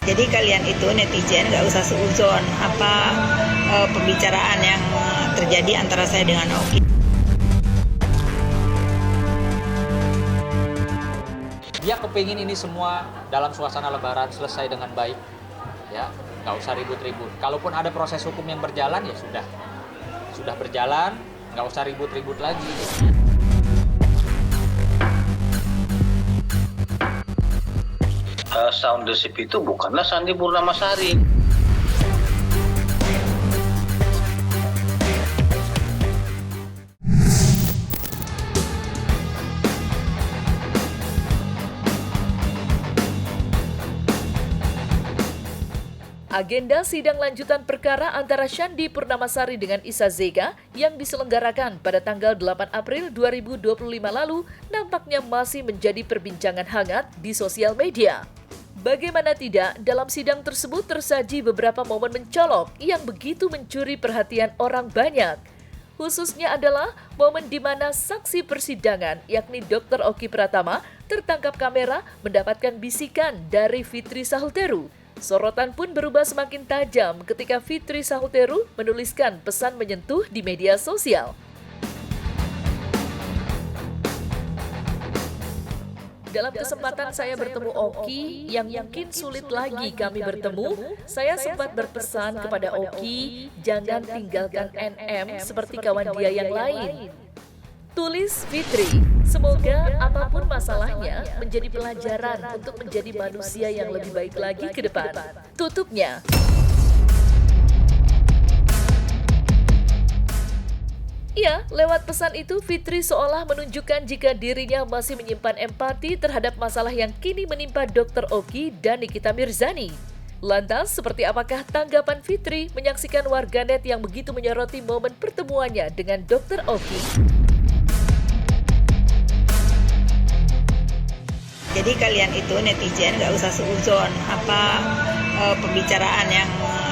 Jadi kalian itu netizen nggak usah seuzon apa pembicaraan yang terjadi antara saya dengan Oki. Dia kepingin ini semua dalam suasana lebaran selesai dengan baik, ya nggak usah ribut-ribut. Kalaupun ada proses hukum yang berjalan ya sudah berjalan, nggak usah ribut-ribut lagi. Soundership itu bukanlah Sandi Purnamasari. Agenda sidang lanjutan perkara antara Sandi Purnamasari dengan Isa Zega yang diselenggarakan pada tanggal 8 April 2025 lalu nampaknya masih menjadi perbincangan hangat di sosial media. Bagaimana tidak, dalam sidang tersebut tersaji beberapa momen mencolok yang begitu mencuri perhatian orang banyak. Khususnya adalah momen di mana saksi persidangan, yakni Dr. Oki Pratama, tertangkap kamera mendapatkan bisikan dari Fitri Sahuteru. Sorotan pun berubah semakin tajam ketika Fitri Sahuteru menuliskan pesan menyentuh di media sosial. Dalam kesempatan saya bertemu Oki, yang mungkin sulit lagi kami bertemu, saya sempat berpesan kepada Oki, jangan tinggalkan NM seperti kawan dia yang lain. Tulis Fitri, semoga apapun masalahnya menjadi pelajaran untuk menjadi manusia yang lebih baik lagi ke depan. Tutupnya. Ya, lewat pesan itu Fitri seolah menunjukkan jika dirinya masih menyimpan empati terhadap masalah yang kini menimpa Dr. Oki dan Nikita Mirzani. Lantas, seperti apakah tanggapan Fitri menyaksikan warganet yang begitu menyoroti momen pertemuannya dengan Dr. Oki? Jadi kalian itu netizen nggak usah seuzon apa pembicaraan yang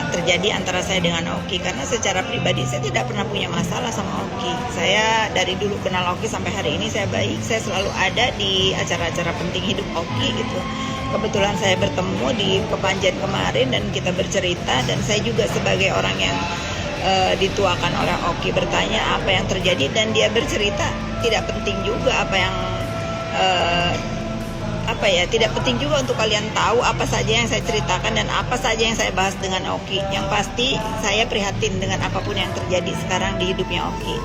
terjadi antara saya dengan Oki, karena secara pribadi saya tidak pernah punya masalah sama Oki. Saya dari dulu kenal Oki sampai hari ini saya baik, saya selalu ada di acara-acara penting hidup Oki gitu. Kebetulan saya bertemu di Pepanjen kemarin dan kita bercerita, dan saya juga sebagai orang yang dituakan oleh Oki bertanya apa yang terjadi, dan dia bercerita tidak penting juga apa yang tidak penting juga untuk kalian tahu apa saja yang saya ceritakan dan apa saja yang saya bahas dengan Oki. Yang pasti saya prihatin dengan apapun yang terjadi sekarang di hidupnya Oki.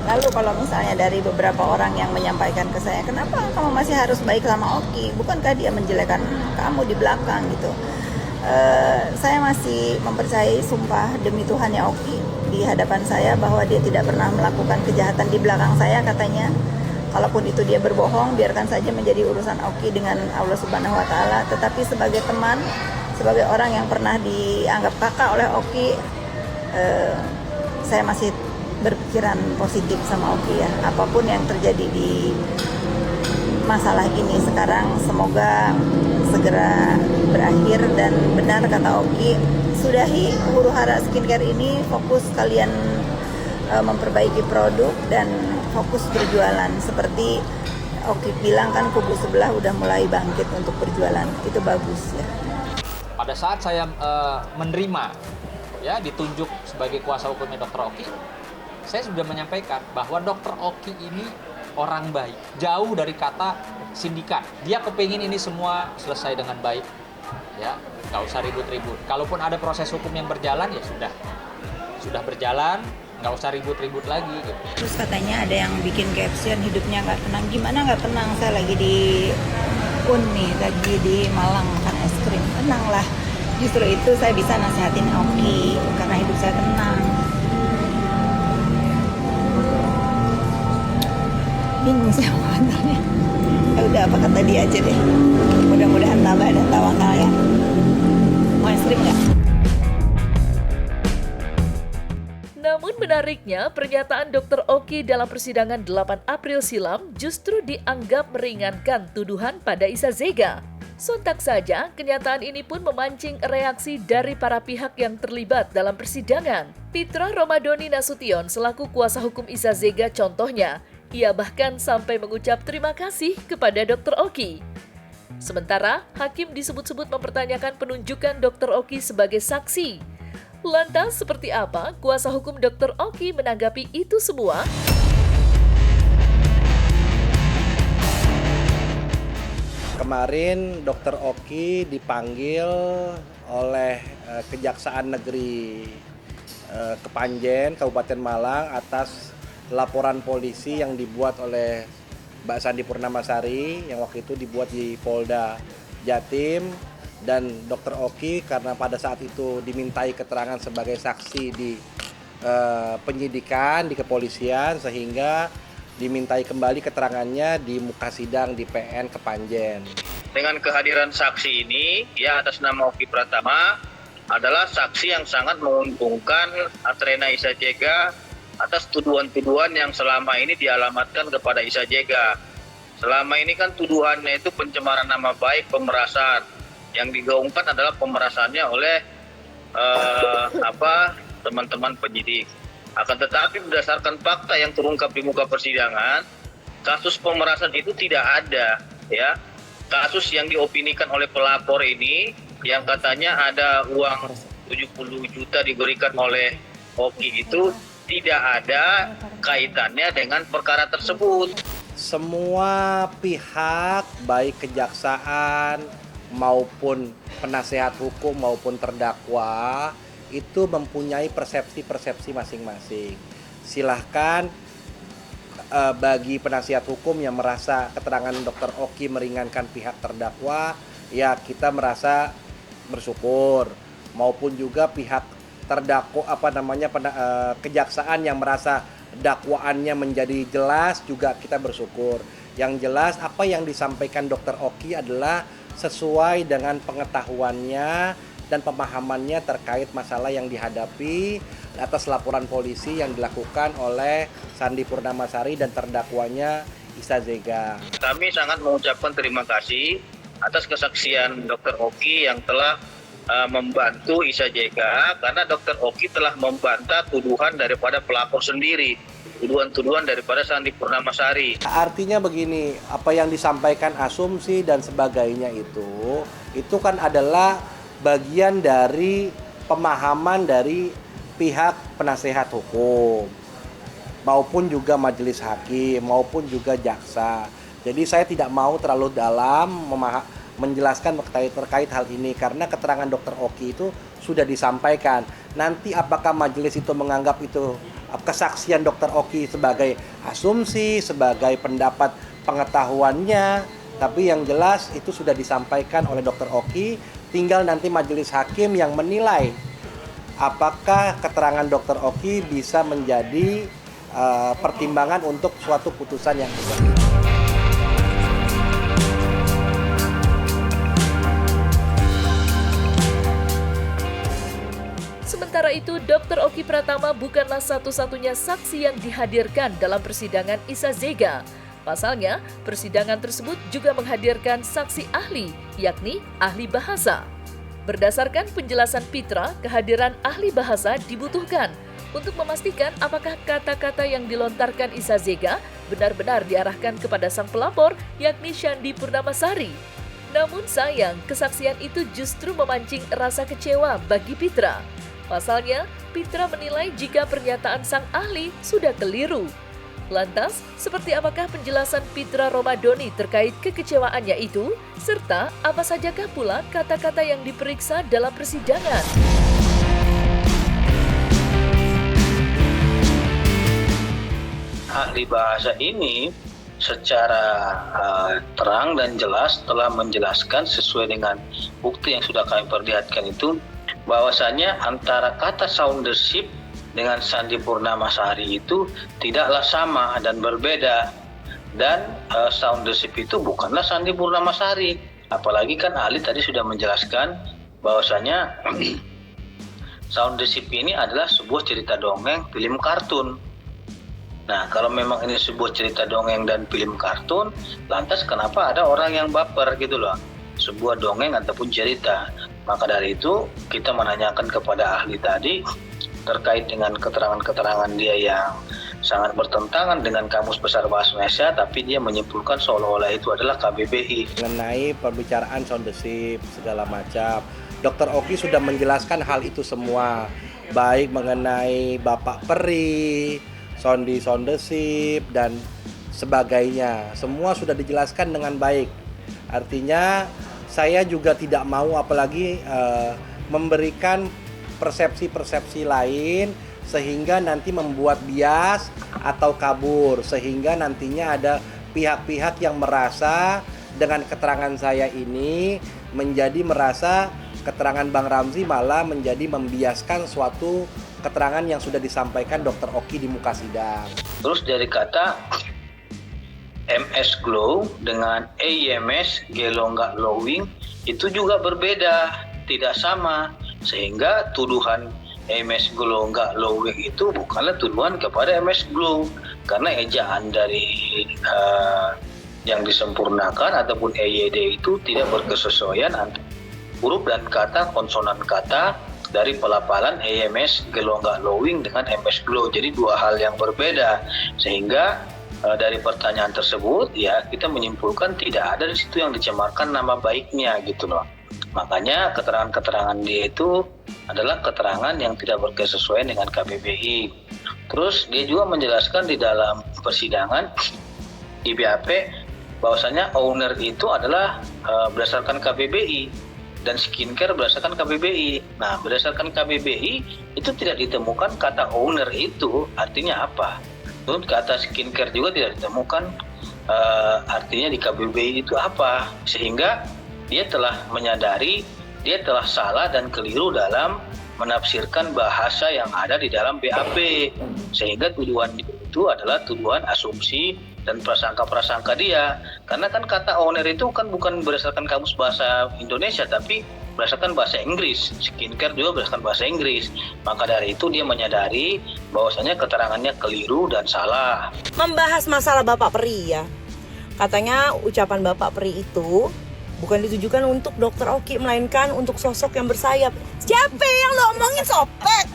Lalu kalau misalnya dari beberapa orang yang menyampaikan ke saya, kenapa kamu masih harus baik sama Oki? Bukankah dia menjelekan kamu di belakang gitu? Saya masih mempercayai sumpah demi Tuhannya Oki di hadapan saya bahwa dia tidak pernah melakukan kejahatan di belakang saya katanya. Kalaupun itu dia berbohong, biarkan saja menjadi urusan Oki dengan Allah Subhanahu wa Ta'ala. Tetapi sebagai teman, sebagai orang yang pernah dianggap kakak oleh Oki, saya masih berpikiran positif sama Oki ya. Apapun yang terjadi di masalah ini sekarang, semoga segera berakhir dan benar kata Oki, sudahi huru-hara skincare ini, fokus kalian memperbaiki produk dan fokus berjualan. Seperti Oki bilang kan, kubu sebelah udah mulai bangkit untuk berjualan. Itu bagus ya. Pada saat saya menerima ya ditunjuk sebagai kuasa hukumnya Dr. Oki, saya sudah menyampaikan bahwa Dr. Oki ini orang baik, jauh dari kata sindikat. Dia kepingin ini semua selesai dengan baik, ya nggak usah ribut-ribut. Kalaupun ada proses hukum yang berjalan ya sudah berjalan, nggak usah ribut-ribut lagi gitu. Terus katanya ada yang bikin caption hidupnya nggak tenang. Gimana nggak tenang? Saya lagi di nih, lagi di Malang makan es krim. Tenang lah. Justru itu saya bisa nasihatin Oki karena hidup saya tenang. Bingung sih komentarnya. Ya udah, apa kata dia aja deh. Mudah-mudahan tabah dan tawakal ya. Mau es krim nggak? Namun menariknya, pernyataan Dr. Oki dalam persidangan 8 April silam justru dianggap meringankan tuduhan pada Isa Zega. Sontak saja, kenyataan ini pun memancing reaksi dari para pihak yang terlibat dalam persidangan. Pitra Romadoni Nasution selaku kuasa hukum Isa Zega contohnya, ia bahkan sampai mengucap terima kasih kepada Dr. Oki. Sementara, hakim disebut-sebut mempertanyakan penunjukan Dr. Oki sebagai saksi. Lantas, seperti apa kuasa hukum Dr. Oki menanggapi itu semua? Kemarin Dr. Oki dipanggil oleh Kejaksaan Negeri Kepanjen, Kabupaten Malang atas laporan polisi yang dibuat oleh Mbak Sandi Purnamasari yang waktu itu dibuat di Polda Jatim, dan Dr. Oki karena pada saat itu dimintai keterangan sebagai saksi di penyidikan di kepolisian sehingga dimintai kembali keterangannya di muka sidang di PN Kepanjen. Dengan kehadiran saksi ini, ya atas nama Oki Pratama adalah saksi yang sangat menguntungkan Atrena Isa Jega atas tuduhan-tuduhan yang selama ini dialamatkan kepada Isa Jega. Selama ini kan tuduhannya itu pencemaran nama baik, pemerasan. Yang digaungkan adalah pemerasannya oleh teman-teman penyidik. Akan tetapi berdasarkan fakta yang terungkap di muka persidangan, kasus pemerasan itu tidak ada, ya. Kasus yang diopinikan oleh pelapor ini yang katanya ada uang 70 juta diberikan oleh Oki itu tidak ada kaitannya dengan perkara tersebut. Semua pihak, baik kejaksaan maupun penasehat hukum maupun terdakwa, itu mempunyai persepsi-persepsi masing-masing. Silahkan bagi penasihat hukum yang merasa keterangan Dr. Oki meringankan pihak terdakwa, ya kita merasa bersyukur. Maupun juga pihak terdakwa kejaksaan yang merasa dakwaannya menjadi jelas, juga kita bersyukur. Yang jelas apa yang disampaikan Dr. Oki adalah sesuai dengan pengetahuannya dan pemahamannya terkait masalah yang dihadapi atas laporan polisi yang dilakukan oleh Sandi Purnamasari dan terdakwanya Isa Zega. Kami sangat mengucapkan terima kasih atas kesaksian Dr. Oki yang telah membantu Isa Jega, karena Dr. Oki telah membantah tuduhan daripada pelapor sendiri, tuduhan-tuduhan daripada Sandi Purnamasari. Artinya begini, apa yang disampaikan asumsi dan sebagainya itu kan adalah bagian dari pemahaman dari pihak penasehat hukum maupun juga majelis hakim maupun juga jaksa. Jadi saya tidak mau terlalu dalam menjelaskan terkait hal ini karena keterangan Dr. Oki itu sudah disampaikan. Nanti apakah majelis itu menganggap itu kesaksian Dr. Oki sebagai asumsi, sebagai pendapat pengetahuannya, tapi yang jelas itu sudah disampaikan oleh Dr. Oki. Tinggal nanti majelis hakim yang menilai apakah keterangan Dr. Oki bisa menjadi pertimbangan untuk suatu putusan yang benar. Sementara itu, Dr. Oki Pratama bukanlah satu-satunya saksi yang dihadirkan dalam persidangan Isa Zega. Pasalnya, persidangan tersebut juga menghadirkan saksi ahli, yakni ahli bahasa. Berdasarkan penjelasan Pitra, kehadiran ahli bahasa dibutuhkan untuk memastikan apakah kata-kata yang dilontarkan Isa Zega benar-benar diarahkan kepada sang pelapor, yakni Sandi Purnamasari. Namun sayang, kesaksian itu justru memancing rasa kecewa bagi Pitra. Pasalnya, Pitra menilai jika pernyataan sang ahli sudah keliru. Lantas, seperti apakah penjelasan Pitra Romadoni terkait kekecewaannya itu? Serta apa sajakah pula kata-kata yang diperiksa dalam persidangan? Ahli bahasa ini secara terang dan jelas telah menjelaskan sesuai dengan bukti yang sudah kami perlihatkan itu, bahwasanya antara kata soundership dengan Sandi Purnamasari itu tidaklah sama dan berbeda. Dan soundership itu bukanlah Sandi Purnamasari. Apalagi kan ahli tadi sudah menjelaskan bahwasanya soundership ini adalah sebuah cerita dongeng film kartun. Nah, kalau memang ini sebuah cerita dongeng dan film kartun, lantas kenapa ada orang yang baper gitu loh? Sebuah dongeng ataupun cerita. Maka dari itu kita menanyakan kepada ahli tadi terkait dengan keterangan-keterangan dia yang sangat bertentangan dengan Kamus Besar Bahasa Indonesia, tapi dia menyimpulkan seolah-olah itu adalah KBBI. Mengenai pembicaraan soundship segala macam, Dr. Oki sudah menjelaskan hal itu semua, baik mengenai Bapak Peri, soundship dan sebagainya. Semua sudah dijelaskan dengan baik. Artinya saya juga tidak mau apalagi memberikan persepsi-persepsi lain sehingga nanti membuat bias atau kabur, sehingga nantinya ada pihak-pihak yang merasa dengan keterangan saya ini menjadi merasa keterangan Bang Ramzi malah menjadi membiaskan suatu keterangan yang sudah disampaikan Dr. Oki di muka sidang. Terus dari kata MS glow dengan AMS gelonggak glowing itu juga berbeda, tidak sama, sehingga tuduhan MS glow nggak glowing itu bukanlah tuduhan kepada MS glow, karena ejaan dari yang disempurnakan ataupun EYD itu tidak berkesesuaian antara huruf dan kata, konsonan kata dari pelafalan AMS gelonggak glowing dengan MS glow. Jadi dua hal yang berbeda, sehingga dari pertanyaan tersebut ya kita menyimpulkan tidak ada di situ yang dicemarkan nama baiknya gitu loh. Makanya keterangan-keterangan dia itu adalah keterangan yang tidak berkesesuaian dengan KBBI. Terus dia juga menjelaskan di dalam persidangan di BAP bahwasanya owner itu adalah berdasarkan KBBI dan skincare berdasarkan KBBI. Nah, berdasarkan KBBI itu tidak ditemukan kata owner itu artinya apa. Terus kata skincare juga tidak ditemukan artinya di KBBI itu apa, sehingga dia telah menyadari dia telah salah dan keliru dalam menafsirkan bahasa yang ada di dalam BAP, sehingga tuduhan itu adalah tuduhan asumsi dan prasangka-prasangka dia. Karena kan kata owner itu kan bukan berdasarkan kamus bahasa Indonesia, tapi berdasarkan bahasa Inggris. Skincare juga berdasarkan bahasa Inggris. Maka dari itu dia menyadari bahwasanya keterangannya keliru dan salah. Membahas masalah Bapak Peri ya. Katanya ucapan Bapak Peri itu bukan ditujukan untuk Dr. Oki, melainkan untuk sosok yang bersayap. Siapa yang lo omongin sopek?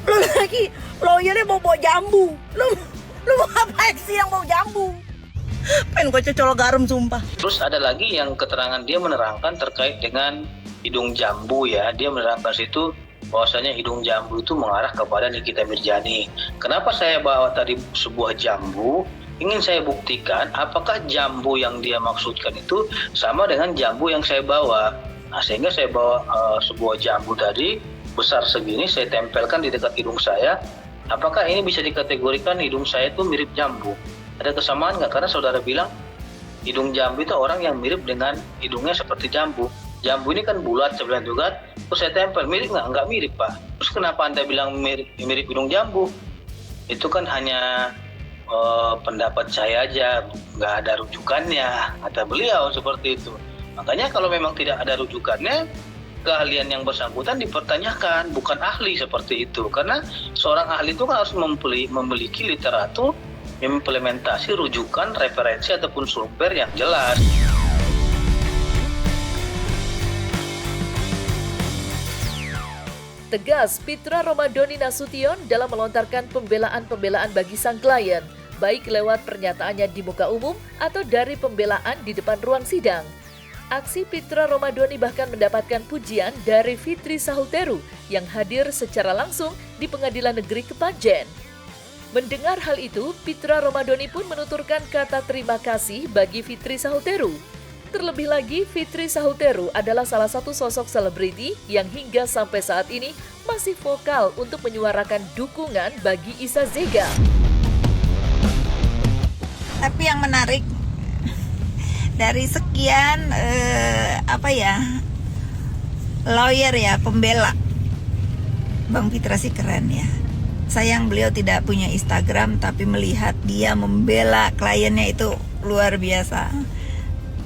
Lo lagi lawyernya bawa jambu. Lo mau apa sih yang bawa jambu? Pengen gue cocol garam sumpah. Terus ada lagi yang keterangan dia menerangkan terkait dengan hidung jambu ya. Dia menerangkan situ bahwasanya hidung jambu itu mengarah kepada Nikita Mirjani. Kenapa saya bawa tadi sebuah jambu? Ingin saya buktikan apakah jambu yang dia maksudkan itu sama dengan jambu yang saya bawa. Nah, sehingga saya bawa sebuah jambu tadi besar segini, saya tempelkan di dekat hidung saya. Apakah ini bisa dikategorikan hidung saya itu mirip jambu? Ada kesamaan nggak? Karena saudara bilang hidung jambu itu orang yang mirip dengan hidungnya seperti jambu. Jambu ini kan bulat, saya bilang juga. Terus saya tempel, mirip nggak? Nggak mirip, Pak. Terus kenapa Anda bilang mirip hidung jambu? Itu kan hanya pendapat saya aja, nggak ada rujukannya, kata beliau seperti itu. Makanya kalau memang tidak ada rujukannya, keahlian yang bersangkutan dipertanyakan, bukan ahli seperti itu. Karena seorang ahli itu kan harus memiliki literatur, implementasi, rujukan, referensi ataupun sumber yang jelas. Tegas Pitra Romadhoni Nasution dalam melontarkan pembelaan-pembelaan bagi sang klien, baik lewat pernyataannya di muka umum atau dari pembelaan di depan ruang sidang. Aksi Pitra Romadhoni bahkan mendapatkan pujian dari Fitri Sahuteru yang hadir secara langsung di Pengadilan Negeri Kepanjen. Mendengar hal itu, Pitra Romadhoni pun menuturkan kata terima kasih bagi Fitri Sahuteru. Terlebih lagi, Fitri Sahuteru adalah salah satu sosok selebriti yang hingga sampai saat ini masih vokal untuk menyuarakan dukungan bagi Isa Zega. Tapi yang menarik dari sekian lawyer ya, pembela, Bang Pitra sih keren ya. Sayang beliau tidak punya Instagram, tapi melihat dia membela kliennya itu luar biasa.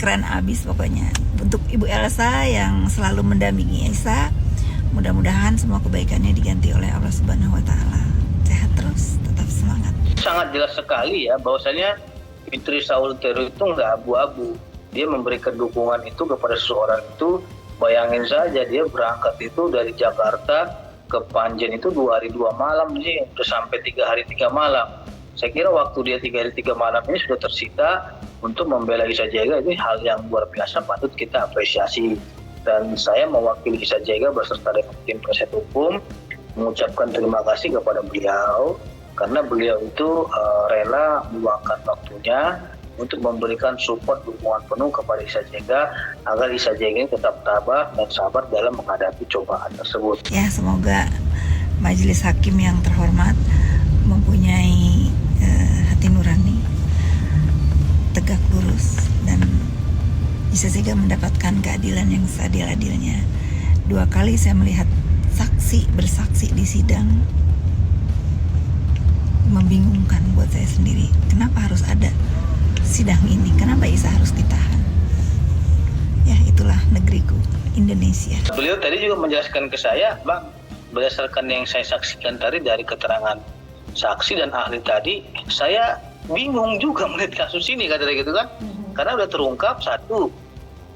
Keren abis pokoknya. Untuk Ibu Elsa yang selalu mendampingi Isa, mudah-mudahan semua kebaikannya diganti oleh Allah Subhanahu wa Ta'ala. Sehat terus, tetap semangat. Sangat jelas sekali ya bahwasanya Fitri Sahuteru itu nggak abu-abu. Dia memberikan dukungan itu kepada seseorang itu. Bayangin saja dia berangkat itu dari Jakarta ke Panjen itu 2 hari 2 malam sih, udah sampai 3 hari 3 malam. Saya kira waktu dia 3 hari 3 malam ini sudah tersita untuk membela Isa Jega, itu hal yang luar biasa, patut kita apresiasi. Dan saya mewakili Isa Jega beserta dengan tim penasihat hukum mengucapkan terima kasih kepada beliau, karena beliau itu rela meluangkan waktunya untuk memberikan support dukungan penuh kepada Isa Jega agar Isa Jega tetap tabah dan sabar dalam menghadapi cobaan tersebut. Ya, semoga majelis hakim yang terhormat mempunyai hati nurani, tegak lurus, dan Isa Jega mendapatkan keadilan yang seadil-adilnya. 2 kali saya melihat saksi bersaksi di sidang, membingungkan buat saya sendiri. Kenapa harus ada sidang ini? Kenapa Isa harus ditahan? Ya, itulah negeriku, Indonesia. Beliau tadi juga menjelaskan ke saya, Bang, berdasarkan yang saya saksikan tadi dari keterangan saksi dan ahli tadi, saya bingung juga melihat kasus ini, kata dia gitu kan. Karena udah terungkap, satu,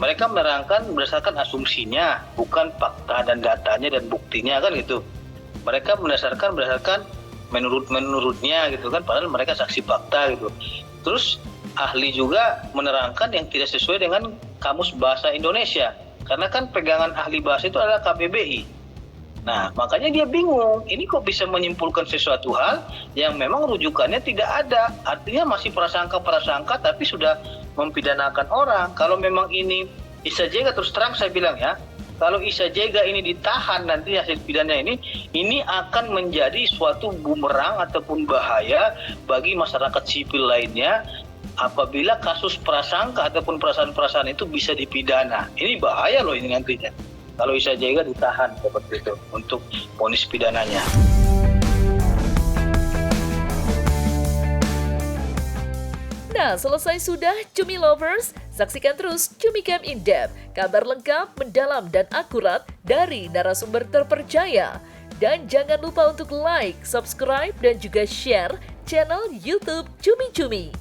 mereka menerangkan berdasarkan asumsinya, bukan fakta dan datanya dan buktinya kan gitu. Mereka berdasarkan menurutnya gitu kan, padahal mereka saksi fakta gitu. Terus ahli juga menerangkan yang tidak sesuai dengan Kamus Bahasa Indonesia, karena kan pegangan ahli bahasa itu adalah KBBI. Nah, makanya dia bingung, ini kok bisa menyimpulkan sesuatu hal yang memang rujukannya tidak ada. Artinya masih prasangka-prasangka tapi sudah mempidanakan orang. Kalau memang ini Isa Jega, terus terang saya bilang ya, kalau Isa Jega ini ditahan nanti hasil pidana ini akan menjadi suatu bumerang ataupun bahaya bagi masyarakat sipil lainnya apabila kasus prasangka ataupun perasaan-perasaan itu bisa dipidana. Ini bahaya loh ini nantinya. Kalau Isa Jega ditahan seperti itu untuk vonis pidananya. Nah, selesai sudah Cumi Lovers? Saksikan terus Cumi Camp In Depth, kabar lengkap, mendalam, dan akurat dari narasumber terpercaya. Dan jangan lupa untuk like, subscribe, dan juga share channel YouTube Cumi Cumi.